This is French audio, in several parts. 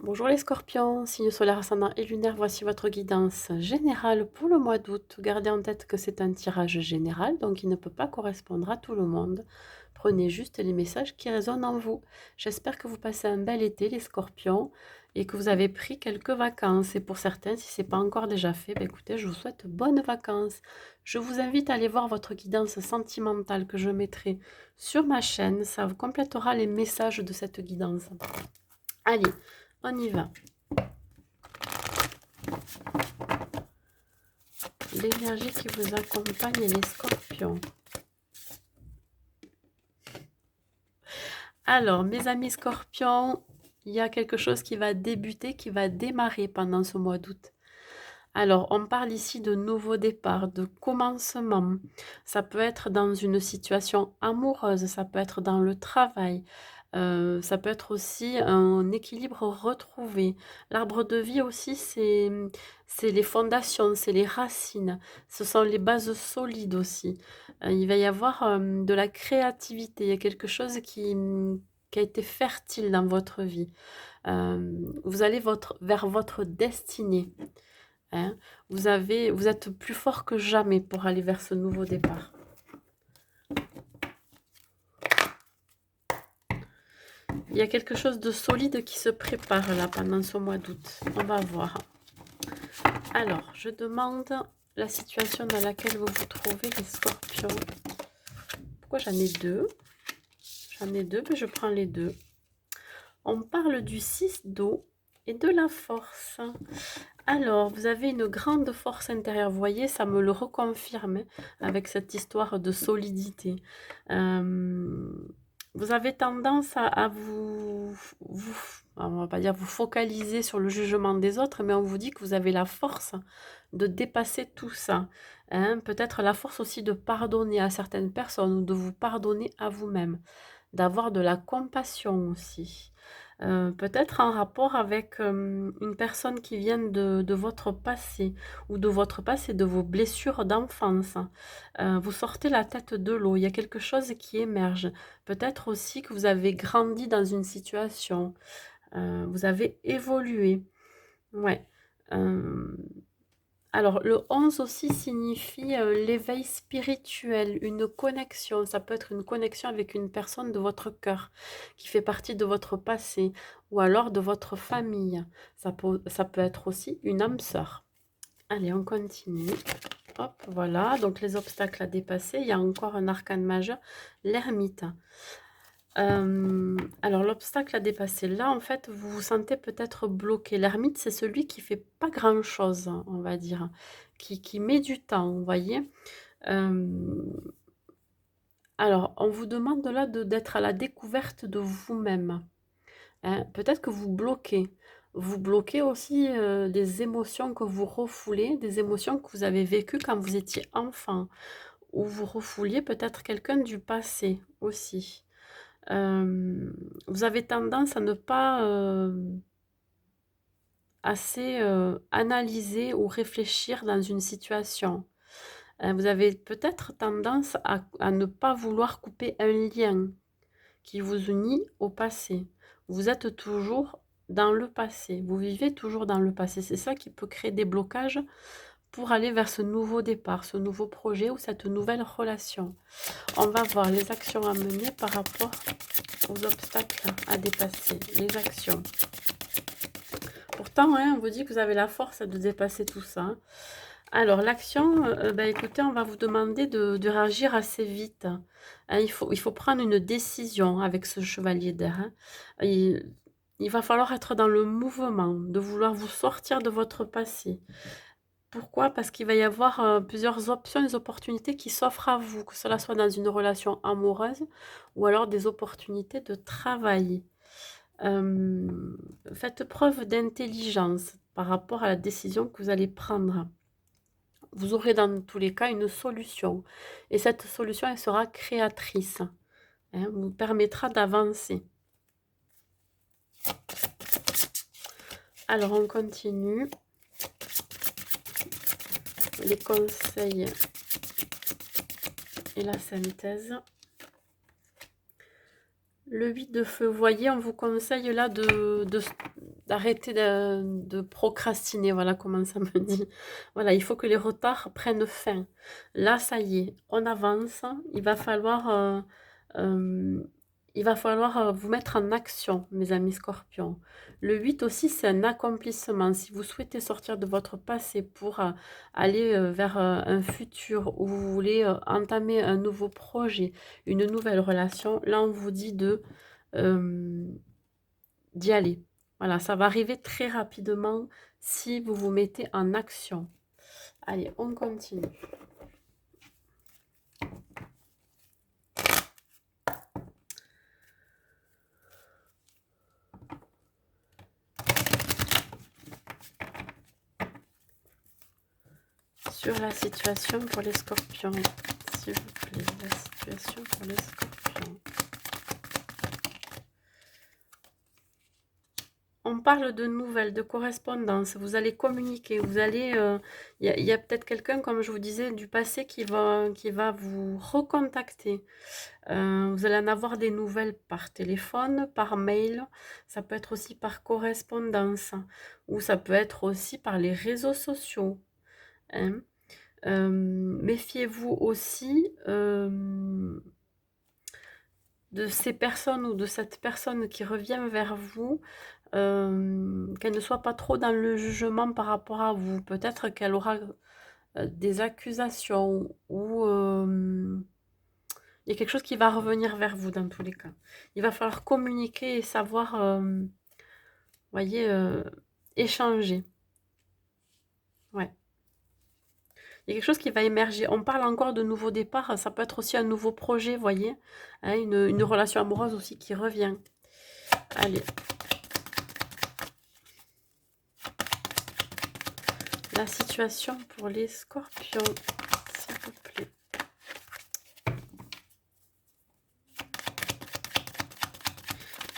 Bonjour les scorpions, signe solaire ascendant et lunaire, voici votre guidance générale pour le mois d'août. Gardez en tête que c'est un tirage général, donc il ne peut pas correspondre à tout le monde. Prenez juste les messages qui résonnent en vous. J'espère que vous passez un bel été les scorpions et que vous avez pris quelques vacances. Et pour certains, si ce n'est pas encore déjà fait, écoutez, je vous souhaite bonnes vacances. Je vous invite à aller voir votre guidance sentimentale que je mettrai sur ma chaîne. Ça vous complétera les messages de cette guidance. Allez, on y va. L'énergie qui vous accompagne, les scorpions. Alors, mes amis scorpions, il y a quelque chose qui va débuter, qui va démarrer pendant ce mois d'août. Alors, on parle ici de nouveau départ, de commencement. Ça peut être dans une situation amoureuse, ça peut être dans le travail, ça peut être aussi un équilibre retrouvé. L'arbre de vie aussi, c'est les fondations, c'est les racines, ce sont les bases solides aussi. Il va y avoir de la créativité, il y a quelque chose qui a été fertile dans votre vie. Vous allez vers votre destinée. Hein. Vous êtes plus fort que jamais pour aller vers ce nouveau départ. Il y a quelque chose de solide qui se prépare là pendant ce mois d'août. On va voir. Alors, je demande la situation dans laquelle vous vous trouvez, les scorpions. Pourquoi j'en ai deux? J'en ai deux, mais je prends les deux. On parle du 6 d'eau et de la force. Alors, vous avez une grande force intérieure. Vous voyez, ça me le reconfirme avec cette histoire de solidité. Vous avez tendance à on va pas dire vous focaliser sur le jugement des autres, mais on vous dit que vous avez la force de dépasser tout ça. Hein. Peut-être la force aussi de pardonner à certaines personnes ou de vous pardonner à vous-même, d'avoir de la compassion aussi. Peut-être en rapport avec une personne qui vient de votre passé ou de votre passé, de vos blessures d'enfance. Vous sortez la tête de l'eau, il y a quelque chose qui émerge. Peut-être aussi que vous avez grandi dans une situation, vous avez évolué. Ouais. Euh, alors, le 11 aussi signifie l'éveil spirituel, une connexion. Ça peut être une connexion avec une personne de votre cœur, qui fait partie de votre passé, ou alors de votre famille. Ça peut être aussi une âme sœur. Allez, on continue. Hop, voilà. Donc, les obstacles à dépasser. Il y a encore un arcane majeur, l'ermite. Alors l'obstacle à dépasser, là, en fait, vous vous sentez peut-être bloqué. L'ermite, c'est celui qui fait pas grand-chose, on va dire, qui met du temps, vous voyez. Hem, alors, on vous demande là d'être à la découverte de vous-même, hein. Peut-être que vous bloquez. Vous bloquez aussi, des émotions que vous refoulez, des émotions que vous avez vécues quand vous étiez enfant, ou vous refouliez peut-être quelqu'un du passé aussi. Vous avez tendance à ne pas, assez, analyser ou réfléchir dans une situation. Vous avez peut-être tendance à ne pas vouloir couper un lien qui vous unit au passé. Vous êtes toujours dans le passé, vous vivez toujours dans le passé. C'est ça qui peut créer des blocages pour aller vers ce nouveau départ, ce nouveau projet ou cette nouvelle relation. On va voir les actions à mener par rapport aux obstacles à dépasser, les actions. Pourtant, hein, on vous dit que vous avez la force de dépasser tout ça. Hein. Alors, l'action, écoutez, on va vous demander de réagir assez vite. Hein, il faut prendre une décision avec ce chevalier d'air. Hein. Il va falloir être dans le mouvement, de vouloir vous sortir de votre passé. Pourquoi? Parce qu'il va y avoir plusieurs options, des opportunités qui s'offrent à vous, que cela soit dans une relation amoureuse ou alors des opportunités de travail. Faites preuve d'intelligence par rapport à la décision que vous allez prendre. Vous aurez dans tous les cas une solution. Et cette solution, elle sera créatrice. Hein, vous permettra d'avancer. Alors, on continue. Les conseils et la synthèse. Le 8 de feu, vous voyez, on vous conseille là d'arrêter de procrastiner, voilà comment ça me dit. Voilà, il faut que les retards prennent fin. Là, ça y est, on avance. Euh, il va falloir vous mettre en action, mes amis scorpions. Le 8 aussi, c'est un accomplissement. Si vous souhaitez sortir de votre passé pour aller vers un futur où vous voulez entamer un nouveau projet, une nouvelle relation, là, on vous dit euh, d'y aller. Voilà, ça va arriver très rapidement si vous vous mettez en action. Allez, on continue. Sur la situation pour les scorpions, s'il vous plaît, la situation pour les scorpions. On parle de nouvelles, de correspondance, vous allez communiquer, vous allez... y a peut-être quelqu'un, comme je vous disais, du passé qui va vous recontacter. Vous allez en avoir des nouvelles par téléphone, par mail, ça peut être aussi par correspondance, ou ça peut être aussi par les réseaux sociaux, hein. Méfiez-vous aussi de ces personnes ou de cette personne qui revient vers vous, qu'elle ne soit pas trop dans le jugement par rapport à vous. Peut-être qu'elle aura des accusations ou il y a quelque chose qui va revenir vers vous dans tous les cas. Il va falloir communiquer et savoir, voyez, échanger. Ouais. Il y a quelque chose qui va émerger. On parle encore de nouveau départ. Ça peut être aussi un nouveau projet, voyez. Hein, une relation amoureuse aussi qui revient. Allez. La situation pour les scorpions, s'il vous plaît.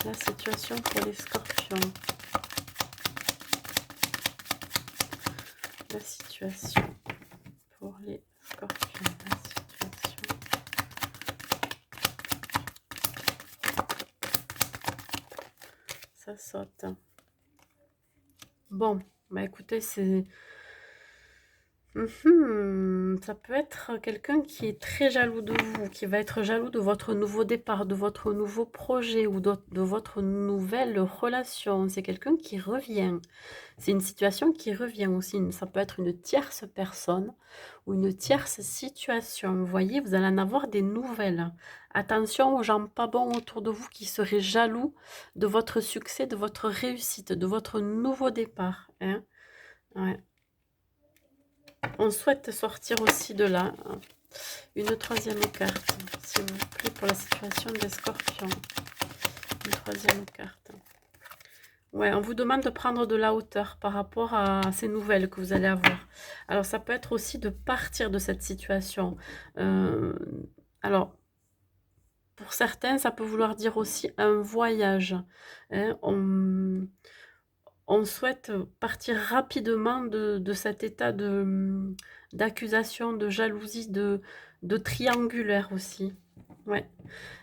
La situation pour les scorpions. La situation pour les scorpions. La situation. Ça saute. Bon, bah écoutez, c'est... Ça peut être quelqu'un qui est très jaloux de vous, qui va être jaloux de votre nouveau départ, de votre nouveau projet ou de votre nouvelle relation. C'est quelqu'un qui revient. C'est une situation qui revient aussi. Ça peut être une tierce personne ou une tierce situation. Vous voyez, vous allez en avoir des nouvelles. Attention aux gens pas bons autour de vous qui seraient jaloux de votre succès, de votre réussite, de votre nouveau départ, hein. Ouais. On souhaite sortir aussi de là. Une troisième carte, s'il vous plaît, pour la situation des scorpions. Une troisième carte. Ouais, on vous demande de prendre de la hauteur par rapport à ces nouvelles que vous allez avoir. Alors, ça peut être aussi de partir de cette situation. Alors, pour certains, ça peut vouloir dire aussi un voyage, hein. On souhaite partir rapidement de cet état d'accusation, de jalousie, de triangulaire aussi. Ouais.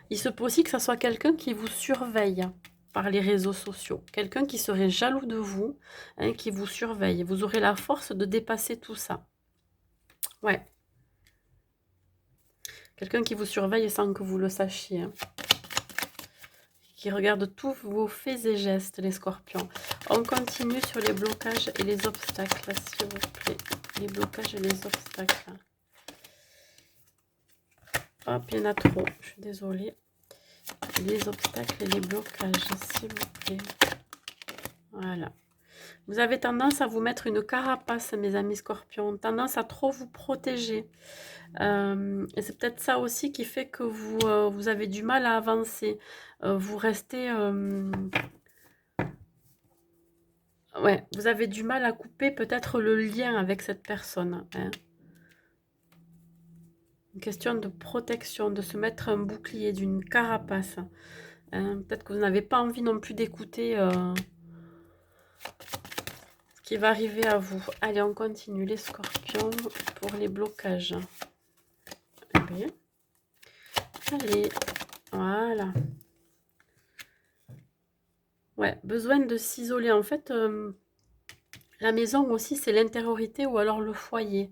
Il se peut aussi que ça soit quelqu'un qui vous surveille par les réseaux sociaux. Quelqu'un qui serait jaloux de vous, hein, qui vous surveille. Vous aurez la force de dépasser tout ça. Ouais. Quelqu'un qui vous surveille sans que vous le sachiez, hein. Qui regarde tous vos faits et gestes, les scorpions. On continue sur les blocages et les obstacles, s'il vous plaît. Les blocages et les obstacles. Hop, il y en a trop, je suis désolée. Les obstacles et les blocages, s'il vous plaît. Voilà. Vous avez tendance à vous mettre une carapace, mes amis scorpions. Tendance à trop vous protéger. Et c'est peut-être ça aussi qui fait que vous avez du mal à avancer. Vous restez... ouais, vous avez du mal à couper peut-être le lien avec cette personne, hein. Une question de protection, de se mettre un bouclier, d'une carapace, hein. Peut-être que vous n'avez pas envie non plus d'écouter ce qui va arriver à vous. Allez, on continue. Les scorpions pour les blocages. Allez, allez, voilà. Ouais, besoin de s'isoler. En fait, la maison aussi, c'est l'intériorité ou alors le foyer.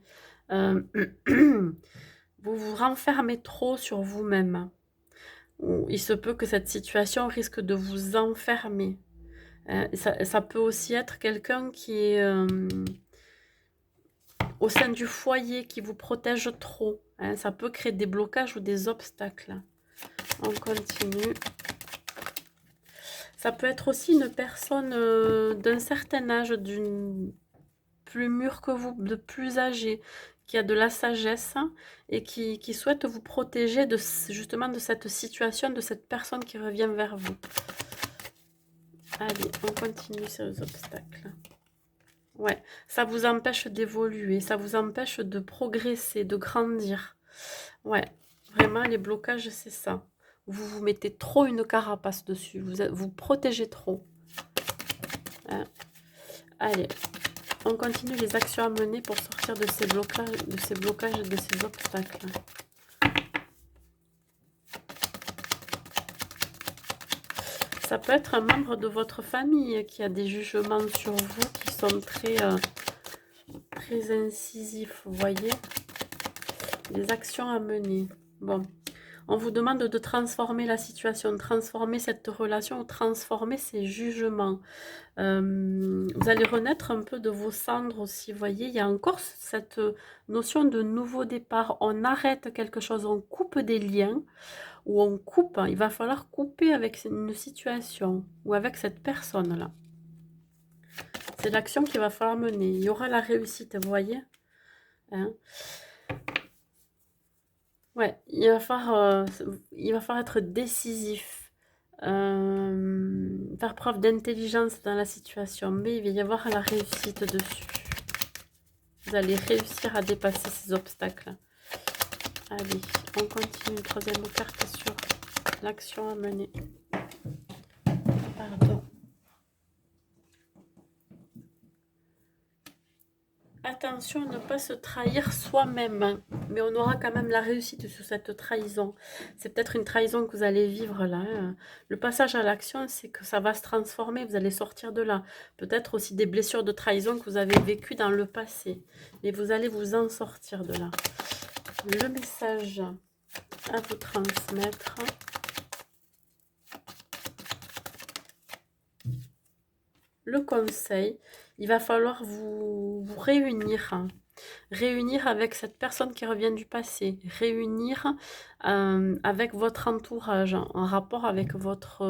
Euh, vous vous renfermez trop sur vous-même. Ou il se peut que cette situation risque de vous enfermer. Ça peut aussi être quelqu'un qui est au sein du foyer, qui vous protège trop. Hein. Ça peut créer des blocages ou des obstacles. On continue. Ça peut être aussi une personne d'un certain âge, d'une plus mûre que vous, de plus âgée, qui a de la sagesse hein, et qui souhaite vous protéger de, justement de cette situation, de cette personne qui revient vers vous. Allez, on continue sur les obstacles. Ouais, ça vous empêche d'évoluer, ça vous empêche de progresser, de grandir. Ouais, vraiment, les blocages, c'est ça. Vous vous mettez trop une carapace dessus, vous protégez trop. Hein. Allez, on continue les actions à mener pour sortir de ces blocages, et de ces obstacles. Ça peut être un membre de votre famille qui a des jugements sur vous qui sont très incisifs, vous voyez. Les actions à mener. Bon, on vous demande de transformer la situation, de transformer cette relation, transformer ces jugements. Vous allez renaître un peu de vos cendres aussi, vous voyez. Il y a encore cette notion de nouveau départ. On arrête quelque chose, on coupe des liens, ou on coupe. Il va falloir couper avec une situation, ou avec cette personne-là. C'est l'action qu'il va falloir mener. Il y aura la réussite, vous voyez. Hein. Ouais, il va falloir être décisif, faire preuve d'intelligence dans la situation, mais il va y avoir la réussite dessus. Vous allez réussir à dépasser ces obstacles. Allez, on continue. Troisième carte sur l'action à mener. Pardon. Attention à ne pas se trahir soi-même, hein. Mais on aura quand même la réussite sur cette trahison. C'est peut-être une trahison que vous allez vivre là. Hein. Le passage à l'action, c'est que ça va se transformer, vous allez sortir de là. Peut-être aussi des blessures de trahison que vous avez vécues dans le passé. Mais vous allez vous en sortir de là. Le message à vous transmettre. Le conseil, il va falloir vous réunir. Hein. Réunir avec cette personne qui revient du passé, réunir avec votre entourage, en rapport avec votre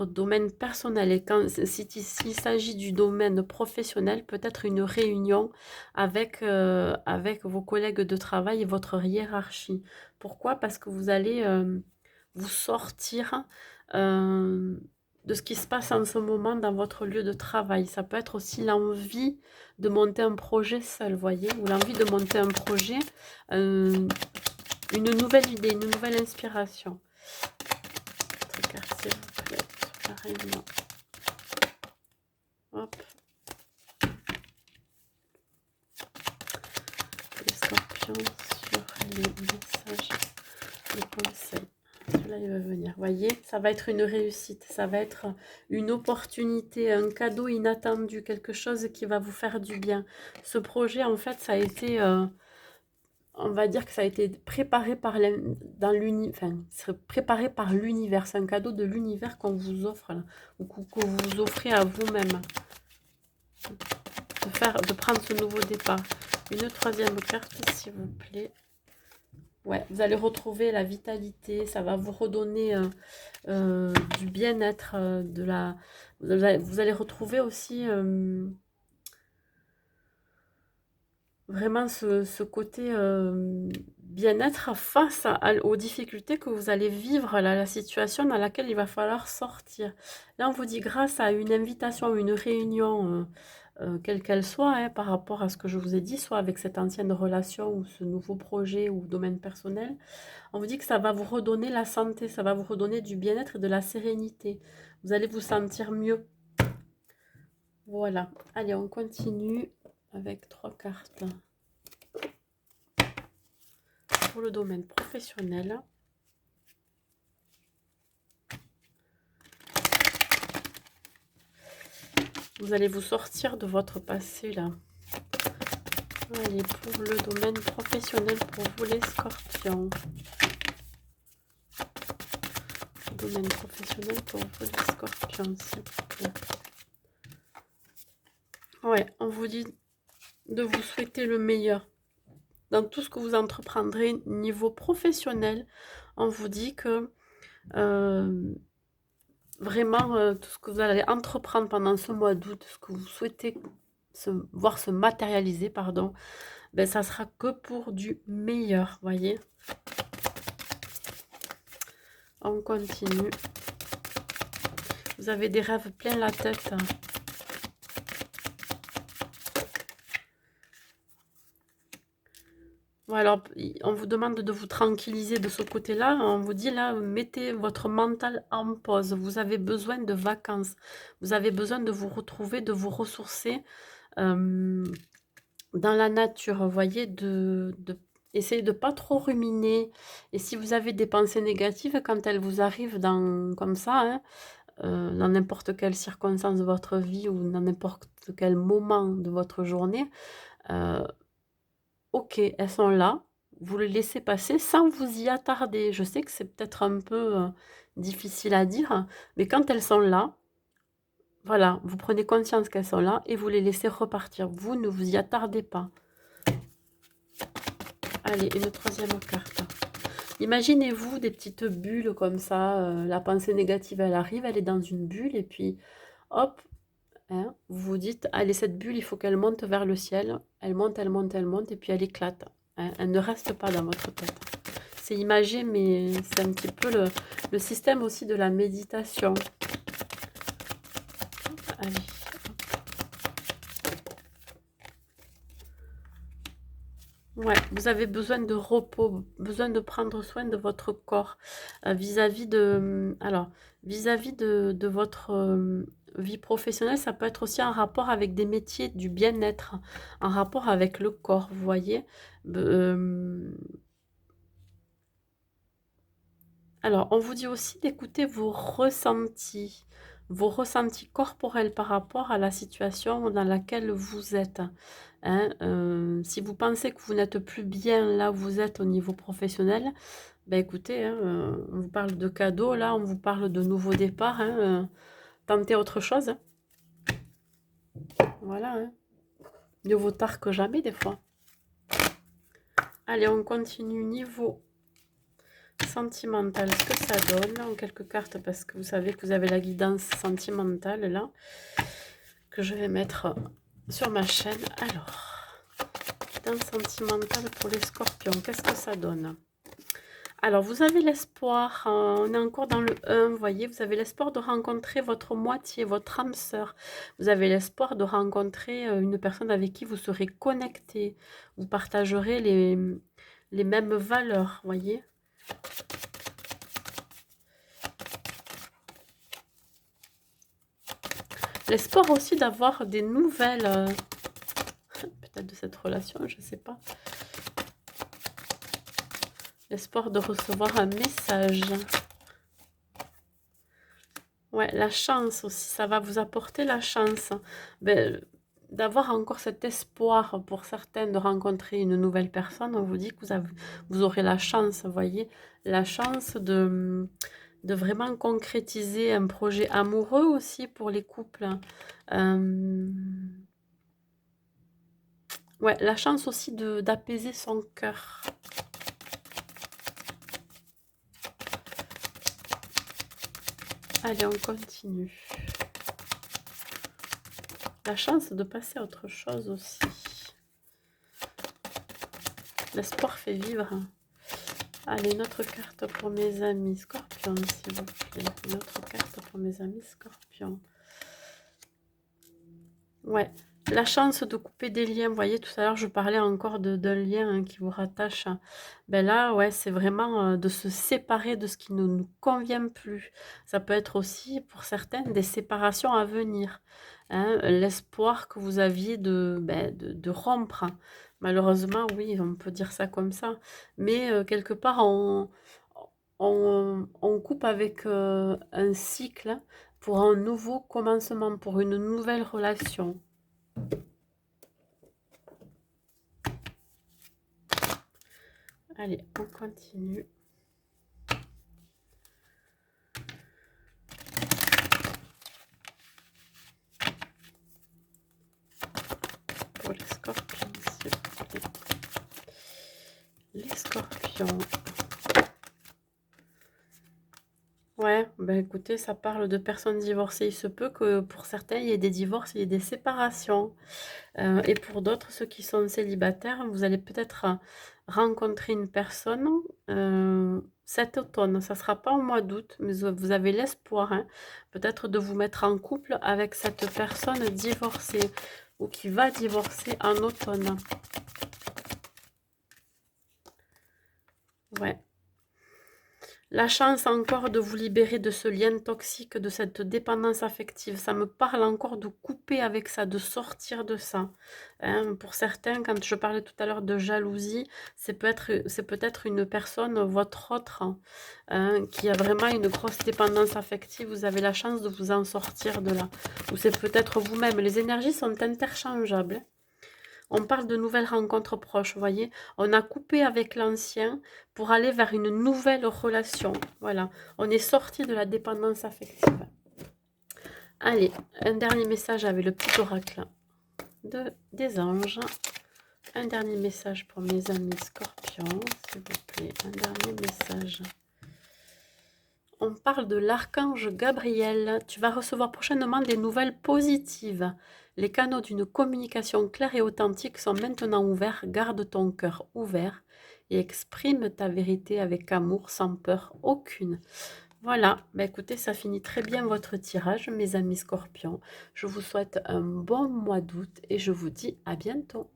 domaine personnel. Et quand s'il s'agit du domaine professionnel, peut-être une réunion avec vos collègues de travail et votre hiérarchie. Pourquoi? Parce que vous allez vous sortir de ce qui se passe en ce moment dans votre lieu de travail. Ça peut être aussi l'envie de monter un projet seul, voyez, ou l'envie de monter un projet, une nouvelle idée, une nouvelle inspiration. Carte, s'il vous plaît, pareillement. Hop. Les scorpions sur les messages, les conseils. Celui-là, il va venir. Vous voyez, ça va être une réussite, ça va être une opportunité, un cadeau inattendu, quelque chose qui va vous faire du bien. Ce projet, en fait, ça a été, on va dire que ça a été préparé par préparé par l'univers. C'est un cadeau de l'univers qu'on vous offre, là, ou que vous offrez à vous-même. De prendre ce nouveau départ. Une troisième carte, s'il vous plaît. Ouais, vous allez retrouver la vitalité, ça va vous redonner du bien-être, vous allez retrouver aussi vraiment ce côté bien-être face aux difficultés que vous allez vivre, là, la situation dans laquelle il va falloir sortir. Là, on vous dit grâce à une invitation, une réunion, quelle qu'elle soit, hein, par rapport à ce que je vous ai dit, soit avec cette ancienne relation ou ce nouveau projet ou domaine personnel, on vous dit que ça va vous redonner la santé, ça va vous redonner du bien-être et de la sérénité. Vous allez vous sentir mieux. Voilà. Allez, on continue avec 3 cartes. Pour le domaine professionnel. Vous allez vous sortir de votre passé, là. Allez, pour le domaine professionnel, pour vous les scorpions. Domaine professionnel pour vous les scorpions, s'il vous plaît. Ouais, on vous dit de vous souhaiter le meilleur dans tout ce que vous entreprendrez niveau professionnel. On vous dit que vraiment tout ce que vous allez entreprendre pendant ce mois d'août, ce que vous souhaitez voir se matérialiser, pardon, ben ça sera que pour du meilleur, voyez. On continue. Vous avez des rêves plein la tête. Ouais, alors, on vous demande de vous tranquilliser de ce côté-là. On vous dit là, mettez votre mental en pause. Vous avez besoin de vacances. Vous avez besoin de vous retrouver, de vous ressourcer dans la nature. Vous voyez, essayez de pas trop ruminer. Et si vous avez des pensées négatives, quand elles vous arrivent comme ça, hein, dans n'importe quelle circonstance de votre vie ou dans n'importe quel moment de votre journée, ok, elles sont là, vous les laissez passer sans vous y attarder. Je sais que c'est peut-être un peu difficile à dire, mais quand elles sont là, voilà, vous prenez conscience qu'elles sont là et vous les laissez repartir. Vous ne vous y attardez pas. Allez, une troisième carte. Imaginez-vous des petites bulles comme ça. La pensée négative, elle arrive, elle est dans une bulle et puis hop, hein, vous vous dites, allez, cette bulle, il faut qu'elle monte vers le ciel. Elle monte, elle monte, elle monte et puis elle éclate. Hein, elle ne reste pas dans votre tête. C'est imagé, mais c'est un petit peu le système aussi de la méditation. Allez. Ouais, vous avez besoin de repos, besoin de prendre soin de votre corps vis-à-vis alors, vis-à-vis de votre vie professionnelle, ça peut être aussi en rapport avec des métiers du bien-être, en rapport avec le corps, vous voyez. Alors, on vous dit aussi d'écouter vos ressentis corporels par rapport à la situation dans laquelle vous êtes. Hein. Si vous pensez que vous n'êtes plus bien là où vous êtes au niveau professionnel, ben écoutez, hein, on vous parle de cadeaux, là, on vous parle de nouveaux départs. Hein, tentez autre chose. Hein. Voilà. Hein. Mieux vaut tard que jamais, des fois. Allez, on continue niveau sentimental, ce que ça donne en quelques cartes, parce que vous savez que vous avez la guidance sentimentale là, que je vais mettre sur ma chaîne. Alors, guidance sentimentale pour les scorpions, qu'est-ce que ça donne? Alors, vous avez l'espoir, on est encore dans le 1, vous voyez, vous avez l'espoir de rencontrer votre moitié, votre âme sœur. Vous avez l'espoir de rencontrer une personne avec qui vous serez connecté. Vous partagerez les mêmes valeurs, vous voyez. L'espoir aussi d'avoir des nouvelles, peut-être de cette relation, je ne sais pas. L'espoir de recevoir un message. Ouais, la chance aussi, ça va vous apporter la chance. Ben, d'avoir encore cet espoir pour certains de rencontrer une nouvelle personne, on vous dit que vous aurez la chance, vous voyez, la chance de vraiment concrétiser un projet amoureux aussi pour les couples. Ouais, la chance aussi d'apaiser son cœur. Allez, on continue. La chance de passer à autre chose aussi. L'espoir fait vivre. Allez, une autre carte pour mes amis scorpions, s'il vous plaît. Une autre carte pour mes amis scorpions. Ouais, la chance de couper des liens. Vous voyez, tout à l'heure, je parlais encore d'un lien hein, qui vous rattache. Ben là, ouais, c'est vraiment de se séparer de ce qui ne nous convient plus. Ça peut être aussi, pour certaines, des séparations à venir. Hein, l'espoir que vous aviez de rompre. Malheureusement, oui, on peut dire ça comme ça. Mais quelque part, on coupe avec un cycle pour un nouveau commencement, pour une nouvelle relation. Allez, on continue. Pour les scorpions, s'il vous plaît. Les scorpions. Ouais, ben écoutez, ça parle de personnes divorcées. Il se peut que pour certains, il y ait des divorces, il y ait des séparations. Et pour d'autres, ceux qui sont célibataires, vous allez peut-être rencontrer une personne cet automne. Ça ne sera pas au mois d'août, mais vous avez l'espoir, hein, peut-être de vous mettre en couple avec cette personne divorcée ou qui va divorcer en automne. Ouais. La chance encore de vous libérer de ce lien toxique, de cette dépendance affective. Ça me parle encore de couper avec ça, de sortir de ça. Hein, pour certains, quand je parlais tout à l'heure de jalousie, c'est peut-être une personne, votre autre, hein, qui a vraiment une grosse dépendance affective. Vous avez la chance de vous en sortir de là. Ou c'est peut-être vous-même. Les énergies sont interchangeables, hein. On parle de nouvelles rencontres proches, vous voyez. On a coupé avec l'ancien pour aller vers une nouvelle relation. Voilà, on est sorti de la dépendance affective. Allez, un dernier message avec le petit oracle des anges. Un dernier message pour mes amis scorpions, s'il vous plaît. Un dernier message. On parle de l'archange Gabriel. Tu vas recevoir prochainement des nouvelles positives. Les canaux d'une communication claire et authentique sont maintenant ouverts. Garde ton cœur ouvert et exprime ta vérité avec amour, sans peur aucune. Voilà, bah écoutez, ça finit très bien votre tirage, mes amis scorpions. Je vous souhaite un bon mois d'août et je vous dis à bientôt.